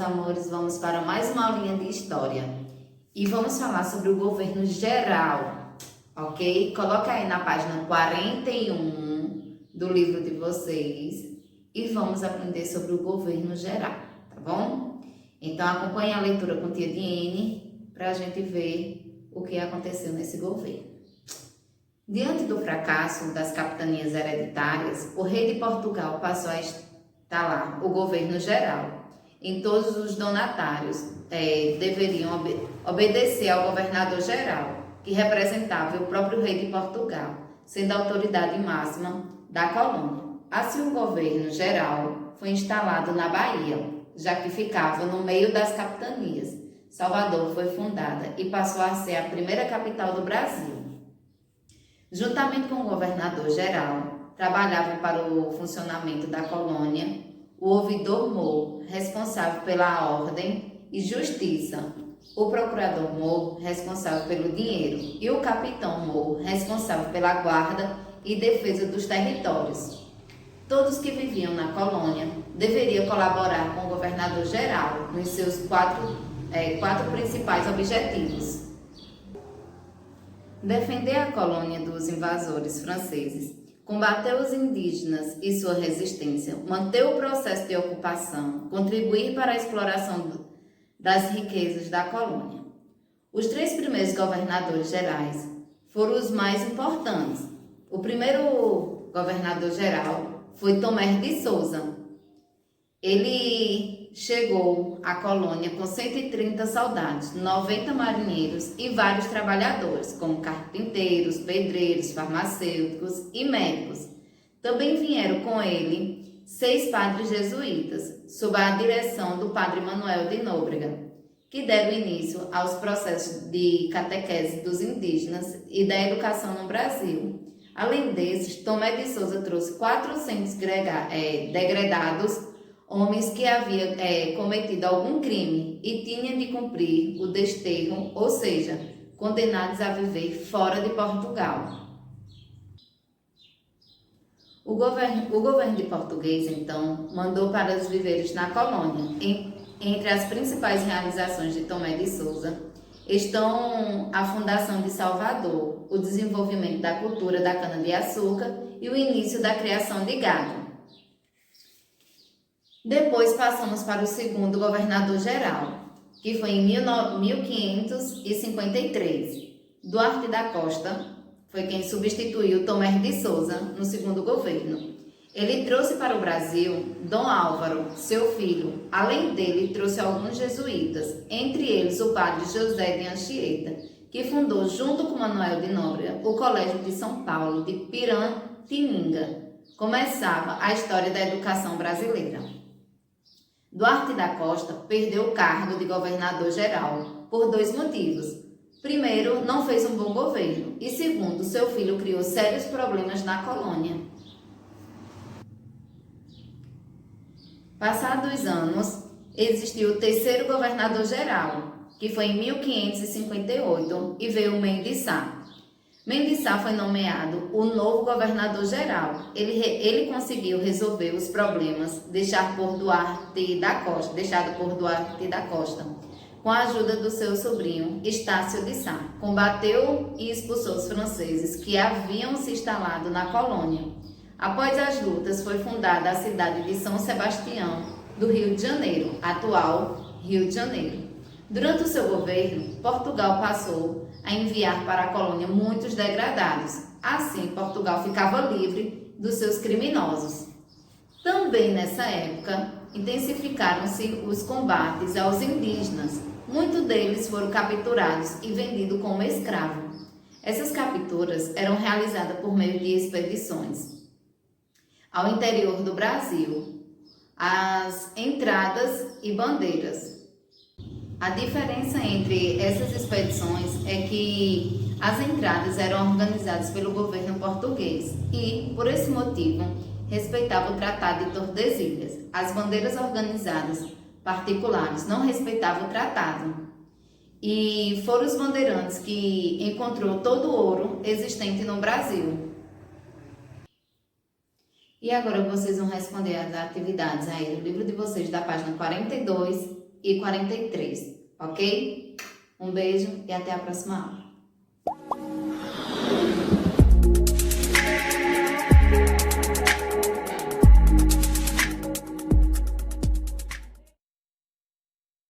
amores, vamos para mais uma aulinha de história e vamos falar sobre o governo geral, ok? Coloca aí na página 41 do livro de vocês e vamos aprender sobre o governo geral, tá bom? Então acompanhe a leitura com tia Diene para a gente ver o que aconteceu nesse governo. Diante do fracasso das capitanias hereditárias, o rei de Portugal passou a instalar o governo geral. Em todos os donatários deveriam obedecer ao governador geral, que representava o próprio rei de Portugal, sendo a autoridade máxima da colônia. Assim, o governo geral foi instalado na Bahia, já que ficava no meio das capitanias. Salvador foi fundada e passou a ser a primeira capital do Brasil. Juntamente com o governador geral, trabalhavam para o funcionamento da colônia o ouvidor-mor, responsável pela ordem e justiça, o procurador-mor, responsável pelo dinheiro, e o capitão-mor, responsável pela guarda e defesa dos territórios. Todos que viviam na colônia deveriam colaborar com o governador geral nos seus quatro principais objetivos: defender a colônia dos invasores franceses, combater os indígenas e sua resistência, manter o processo de ocupação, contribuir para a exploração das riquezas da colônia. Os três primeiros governadores gerais foram os mais importantes. O primeiro governador geral foi Tomé de Souza. Ele chegou à colônia com 130 soldados, 90 marinheiros e vários trabalhadores, como carpinteiros, pedreiros, farmacêuticos e médicos. Também vieram com ele 6 padres jesuítas, sob a direção do padre Manuel de Nóbrega, que deram início aos processos de catequese dos indígenas e da educação no Brasil. Além desses, Tomé de Souza trouxe 400 degredados, homens que haviam cometido algum crime e tinham de cumprir o desterro, ou seja, condenados a viver fora de Portugal. O governo de português, então, mandou para os viveres na colônia. Entre as principais realizações de Tomé de Souza estão a fundação de Salvador, o desenvolvimento da cultura da cana-de-açúcar e o início da criação de gado. Depois passamos para o segundo governador geral, que foi em 1553. Duarte da Costa foi quem substituiu Tomé de Souza no segundo governo. Ele trouxe para o Brasil Dom Álvaro, seu filho. Além dele, trouxe alguns jesuítas, entre eles o padre José de Anchieta, que fundou, junto com Manuel de Nóbrega, o Colégio de São Paulo de Piratininga. Começava a história da educação brasileira. Duarte da Costa perdeu o cargo de governador geral por 2 motivos. Primeiro, não fez um bom governo e segundo, seu filho criou sérios problemas na colônia. Passados os anos, existiu o terceiro governador geral, que foi em 1558 e veio Mendes Sá. Mendes Sá foi nomeado o novo governador geral. Ele conseguiu resolver os problemas deixado por Duarte da Costa, com a ajuda do seu sobrinho Estácio de Sá. Combateu e expulsou os franceses que haviam se instalado na colônia. Após as lutas, foi fundada a cidade de São Sebastião, do Rio de Janeiro, atual Rio de Janeiro. Durante o seu governo, Portugal passou a enviar para a colônia muitos degradados. Assim, Portugal ficava livre dos seus criminosos. Também nessa época, intensificaram-se os combates aos indígenas. Muitos deles foram capturados e vendidos como escravos. Essas capturas eram realizadas por meio de expedições ao interior do Brasil, as entradas e bandeiras. A diferença entre essas expedições é que as entradas eram organizadas pelo governo português e, por esse motivo, respeitavam o Tratado de Tordesilhas. As bandeiras organizadas particulares não respeitavam o tratado. E foram os bandeirantes que encontrou todo o ouro existente no Brasil. E agora vocês vão responder as atividades aí do livro de vocês, da página 42 e 43, ok? Um beijo e até a próxima aula.